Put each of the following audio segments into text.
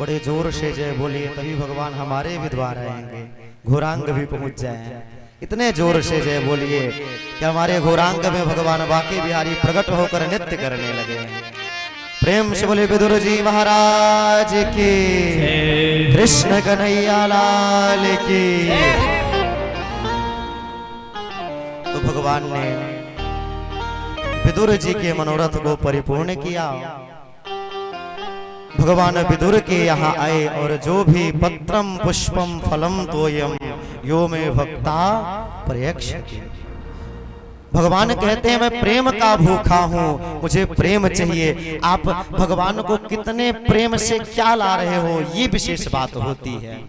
बड़े जोर से जय बोलिए तभी भगवान हमारे भी द्वार आएंगे, घोरांग भी पहुंच जाए। इतने जोर से जय बोलिए कि हमारे घोरांग में भगवान बांके बिहारी प्रकट होकर नृत्य करने लगे। प्रेम से बोले विदुर जी महाराज की, कृष्ण कन्हैया लाल की। तो भगवान ने विदुर जी के मनोरथ को परिपूर्ण किया। भगवान विदुर के यहाँ आए और जो भी पत्रम पुष्पम फलम तोयम यो में भक्ता प्रयक्षते। भगवान कहते हैं मैं प्रेम का भूखा हूँ, मुझे प्रेम चाहिए। आप भगवान को कितने प्रेम से क्या ला रहे हो, ये विशेष बात होती है।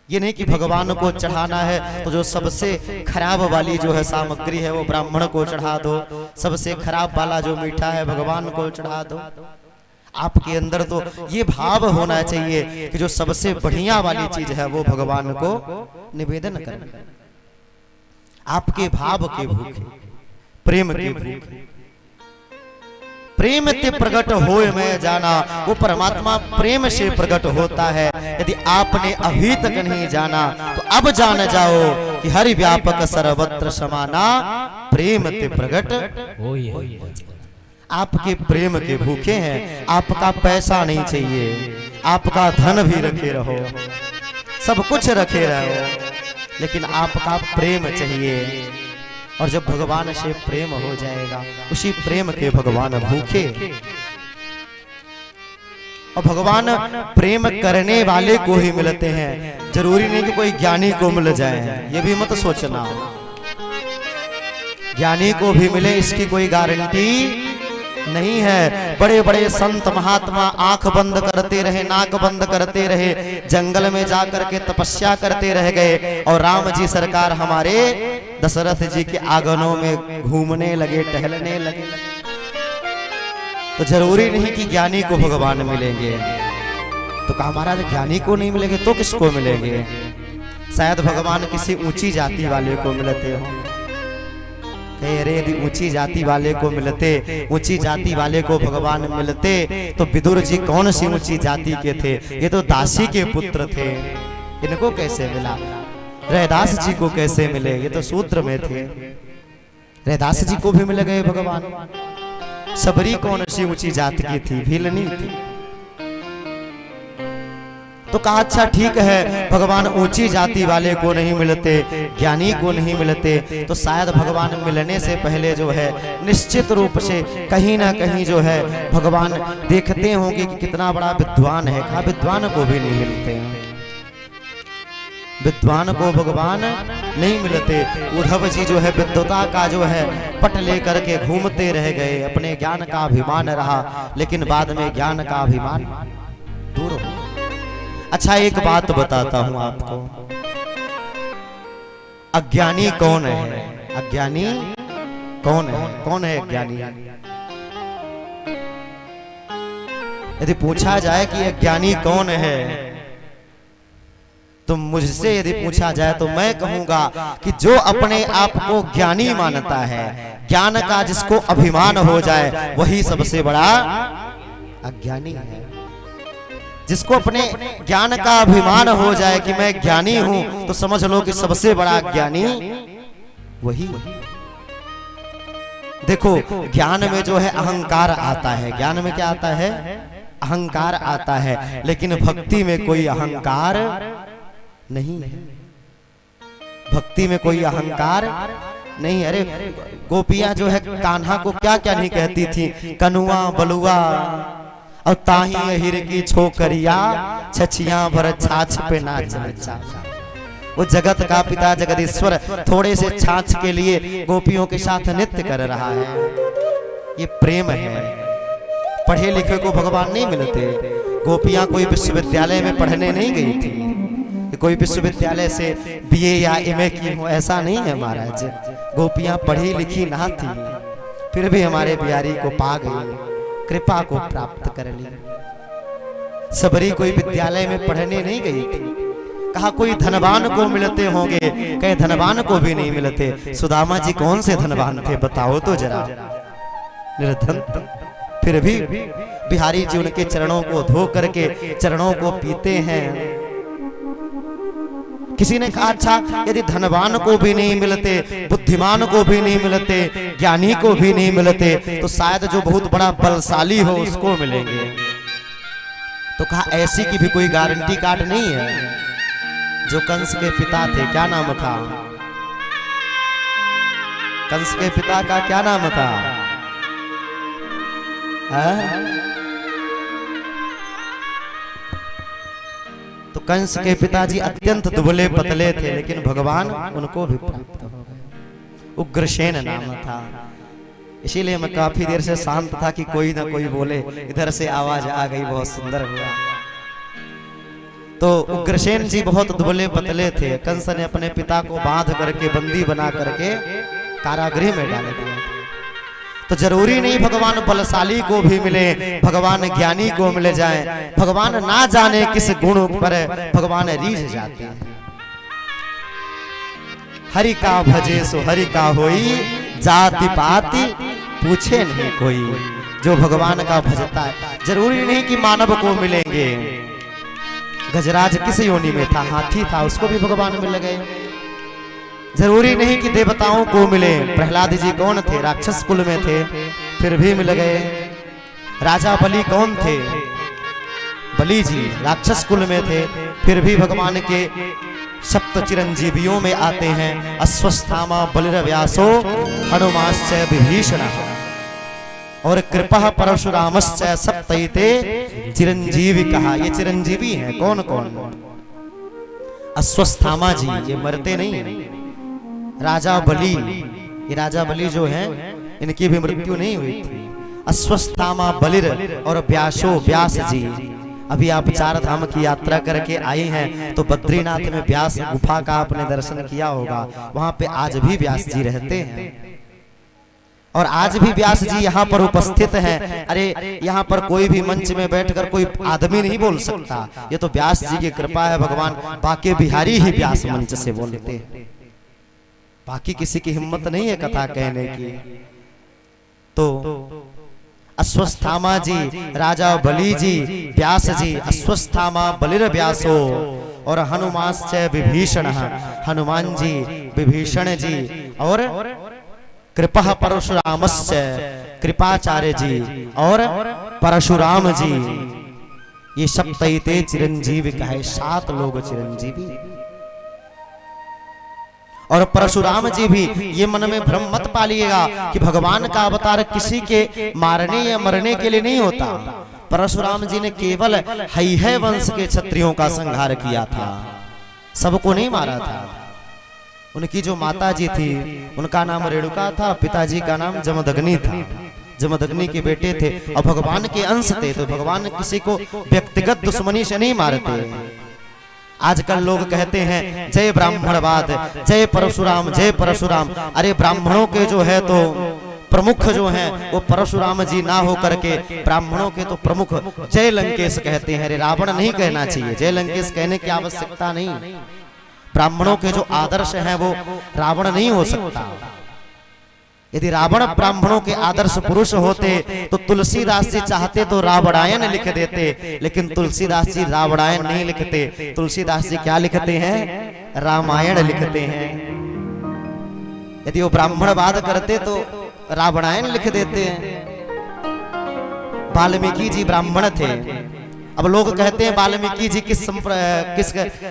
ये नहीं कि भगवान को चढ़ाना है तो जो सबसे खराब वाली जो है सामग्री है वो ब्राह्मण को चढ़ा दो, सबसे खराब वाला जो मीठा है भगवान को चढ़ा दो। आपके अंदर तो ये भाव होना चाहिए कि जो सबसे बढ़िया वाली चीज है वो भगवान को निवेदन करना। आपके भाव के भूखे, प्रेम के भूखे, प्रेम ते प्रकट होए मैं जाना। वो परमात्मा प्रेम से प्रकट होता है। यदि आपने अभी तक नहीं जाना तो अब जान जाओ कि हरि व्यापक सर्वत्र समाना, प्रेम ते प्रकट होए। आपके प्रेम के भूखे हैं। आपका पैसा नहीं चाहिए, आपका धन भी रखे रहो, सब कुछ रखे रहो, लेकिन आपका प्रेम चाहिए। और जब भगवान से प्रेम हो जाएगा, उसी प्रेम के भगवान भूखे। और भगवान प्रेम करने वाले को ही मिलते हैं, जरूरी नहीं कि कोई ज्ञानी को मिल जाए, ये भी मत सोचना। ज्ञानी को भी मिले इसकी कोई गारंटी नहीं है। बड़े बड़े संत महात्मा आंख बंद करते रहे, नाक बंद करते रहे, जंगल में जाकर के तपस्या करते रह गए। और राम जी सरकार हमारे दशरथ जी के आंगनों में घूमने लगे, टहलने लगे। तो जरूरी नहीं कि ज्ञानी को भगवान मिलेंगे। तो कहा महाराज ज्ञानी को नहीं मिलेंगे तो किसको मिलेंगे? शायद भगवान किसी ऊंची जाति वाले को मिलते हो। अरे यदि ऊंची जाति वाले को मिलते, ऊंची जाति वाले को भगवान मिलते तो विदुर जी कौन सी ऊंची जाति के थे? ये तो दासी के पुत्र थे, इनको कैसे मिला? रैदास जी को कैसे मिले? ये तो शूद्र में थे, रैदास जी को भी मिल गए भगवान। सबरी कौन सी ऊंची जाति की थी? भीलनी थी। तो कहा अच्छा ठीक है, भगवान ऊंची जाति वाले को नहीं मिलते, ज्ञानी को नहीं मिलते, तो शायद भगवान मिलने से पहले जो है निश्चित रूप से कहीं ना कहीं जो है भगवान देखते होंगे कि कितना बड़ा विद्वान है। कहा विद्वान को भी नहीं मिलते हैं, विद्वान को भगवान नहीं मिलते। उद्धव जी जो है विद्वता का जो है पट लेकर के घूमते रह गए, अपने ज्ञान का अभिमान रहा, लेकिन बाद में ज्ञान का अभिमान दूर हो। अच्छा एक बात बताता हूं आपको, अज्ञानी कौन है? अज्ञानी कौन है? कौन है अज्ञानी? यदि पूछा जाए कि अज्ञानी कौन है, तो मुझसे यदि पूछा जाए तो मैं कहूंगा कि जो अपने आप को ज्ञानी मानता है, ज्ञान का जिसको अभिमान हो जाए, वही सबसे बड़ा अज्ञानी है। जिसको अपने ज्ञान का अभिमान हो जाए कि मैं ज्ञानी हूं, तो समझ लो कि सबसे बड़ा ज्ञानी वही। देखो ज्ञान में जो है अहंकार आता है, ज्ञान में क्या आता है? अहंकार आता है, लेकिन भक्ति में कोई अहंकार नहीं है। भक्ति में कोई अहंकार नहीं। अरे गोपियां जो है कान्हा को क्या क्या नहीं कहती थी? कनुआ बलुआ और ताही हिर की छोकरिया, छछिया भर छाछ पे नाच नचा। वो जगत का पिता जगदीश्वर थोड़े से छाछ के लिए गोपियों के साथ नृत्य कर रहा है। ये प्रेम है। पढ़े लिखे को भगवान नहीं मिलते। गोपियां कोई विश्वविद्यालय में पढ़ने नहीं गई थी, कोई विश्वविद्यालय से बीए या एमए की हो, ऐसा नहीं है महाराज। गोपियां पढ़ी लिखी ना थी, फिर भी हमारे बिहारी को पा गई, कृपा को प्राप्त कर ली। सबरी कोई विद्यालय में पढ़ने नहीं गई थी। कहा कोई धनवान को मिलते होंगे, कहे धनवान को भी नहीं मिलते। सुदामा जी कौन से धनवान थे बताओ तो जरा? निर्धन। फिर भी बिहारी जी उनके चरणों को धो करके चरणों को पीते हैं। किसी ने कहा अच्छा यदि धनवान को भी नहीं मिलते, बुद्धिमान को भी नहीं मिलते, ज्ञानी को भी नहीं मिलते, तो शायद जो बहुत बड़ा बलशाली हो उसको मिलेंगे। तो कहा ऐसी की भी कोई गारंटी कार्ड नहीं है। जो कंस के पिता थे, क्या नाम था? कंस के पिता का क्या नाम था? तो कंस के पिताजी अत्यंत दुबले पतले थे, लेकिन भगवान उनको भी प्राप्त हो गए। उग्रसेन नाम था। इसीलिए मैं काफी देर से शांत था कि कोई ना कोई बोले, इधर से आवाज आ गई, बहुत सुंदर हुआ। तो उग्रसेन जी बहुत दुबले पतले थे। कंस ने अपने पिता को बांध करके बंदी बना करके कारागृह में डाल दिया। तो जरूरी नहीं भगवान बलशाली को भी मिले, भगवान ज्ञानी को मिल जाए। भगवान ना जाने किस गुण पर भगवान रीझ जाते हैं। हरि का भजे सो हरि का होई, जाति पाति पूछे नहीं कोई। जो भगवान का भजता है, जरूरी नहीं कि मानव को मिलेंगे। गजराज किस योनि में था? हाथी था, उसको भी भगवान मिल गए। जरूरी नहीं कि देवताओं को मिले। प्रहलाद जी कौन थे? राक्षस कुल में थे, फिर भी मिल गए। राजा बलि कौन थे? बलि जी राक्षस कुल में थे, फिर भी भगवान के सप्त चिरंजीवियों में आते हैं। अश्वस्थामा बलिर्व्यासो हनुमाश्च विभीषण और कृपा परशुरामश्च सप्तैते चिरंजीवी कहा। ये चिरंजीवी हैं कौन कौन? अश्वस्थामा जी, ये मरते नहीं हैं। राजा बलि, ये राजा बलि जो हैं इनकी भी मृत्यु नहीं हुई थी। अश्वस्थामा बलिर और व्यासो व्यास जी। अभी आप 4 धाम की यात्रा करके आई हैं, तो बद्रीनाथ में व्यास गुफा का आपने दर्शन किया होगा। वहां पे आज भी व्यास जी रहते हैं और आज भी व्यास जी यहाँ पर उपस्थित हैं। अरे यहाँ पर कोई भी मंच में बैठकर कोई आदमी नहीं बोल सकता, ये तो व्यास जी की कृपा है। भगवान बाके बिहारी ही व्यास मंच से बोलते हैं, बाकी किसी की हिम्मत नहीं है कथा कहने की। तो अश्वस्थामा जी, राजा बलि जी, व्यास जी। अश्वस्थामा बलिर व्यासो और हनुमाश्च विभीषण, हनुमान जी, विभीषण जी और कृपा परशुरामश्च, कृपाचार्य जी और परशुराम जी। ये सप्तैते चिरंजीवी का है, 7 लोग चिरंजीवी। और परशुराम जी भी, ये मन में भ्रम मत पालिएगा कि भगवान का अवतार किसी के मारने या मरने के लिए नहीं होता। परशुराम जी ने केवल हैहय वंश के क्षत्रियों का संहार किया था, सबको नहीं मारा था। उनकी जो माता जी थी उनका नाम रेणुका था, पिताजी का नाम जमदग्नि था। जमदग्नि के बेटे थे और भगवान के अंश थे, तो भगवान किसी को व्यक्तिगत दुश्मनी से नहीं मारते। आजकल लोग कहते हैं जय ब्राह्मणवाद, जय परशुराम, जय परशुराम। अरे ब्राह्मणों के जो है तो प्रमुख जो हैं वो परशुराम जी ना हो करके ब्राह्मणों के तो प्रमुख जय लंकेश कहते हैं। अरे रावण नहीं कहना चाहिए, जय लंकेश कहने की आवश्यकता नहीं। ब्राह्मणों के जो आदर्श हैं वो रावण नहीं हो सकता। यदि रावण ब्राह्मणों के आदर्श पुरुष होते तो तुलसीदास जी चाहते तो रावणायन लिख देते, लेकिन तुलसीदास जी रावणायन नहीं लिखते। तुलसीदास जी क्या लिखते हैं? रामायण लिखते हैं। यदि वो ब्राह्मणवाद करते तो रावणायन लिख देते हैं। वाल्मीकि जी ब्राह्मण थे। अब लोग कहते हैं वाल्मीकि जी किस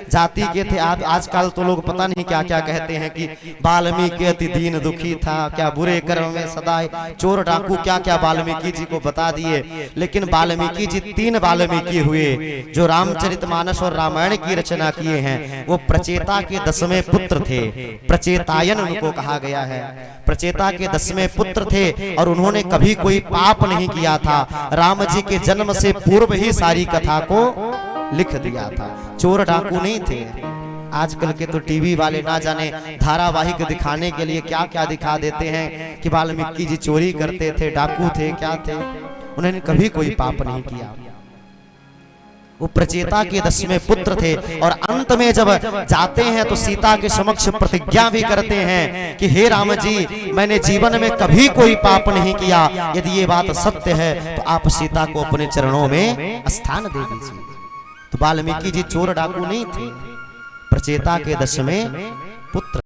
जाति के थे। आजकल तो लोग पता नहीं क्या क्या कहते हैं कि वाल्मीकि अति दीन दुखी था, क्या बुरे कर्म में सदा चोर डाकू क्या क्या वाल्मीकि जी को बता दिए। लेकिन वाल्मीकि जी 3 वाल्मीकि हुए जो रामचरितमानस और रामायण की रचना किए हैं। वो प्रचेता के 10वें पुत्र थे, प्रचेतायन उनको कहा गया है। प्रचेता के 10वें पुत्र थे और उन्होंने कभी कोई पाप नहीं किया था। राम जी के जन्म से पूर्व ही सारी कथा को लिख दिया था। चोर डाकू नहीं थे। आजकल के तो टीवी वाले ना जाने धारावाहिक दिखाने के लिए क्या क्या दिखा देते हैं कि वाल्मीकि जी चोरी करते थे, डाकू थे, क्या थे। उन्होंने कभी कोई पाप नहीं किया। वो प्रचेता के 10वें पुत्र थे। और अंत में जब जाते हैं तो सीता के समक्ष प्रतिज्ञा भी करते हैं कि हे राम जी, मैंने जीवन में कभी कोई पाप नहीं किया, यदि ये बात सत्य है तो आप सीता को अपने चरणों में स्थान दे दीजिए। तो वाल्मीकि जी चोर डाकू नहीं थे, प्रचेता के 10वें पुत्र।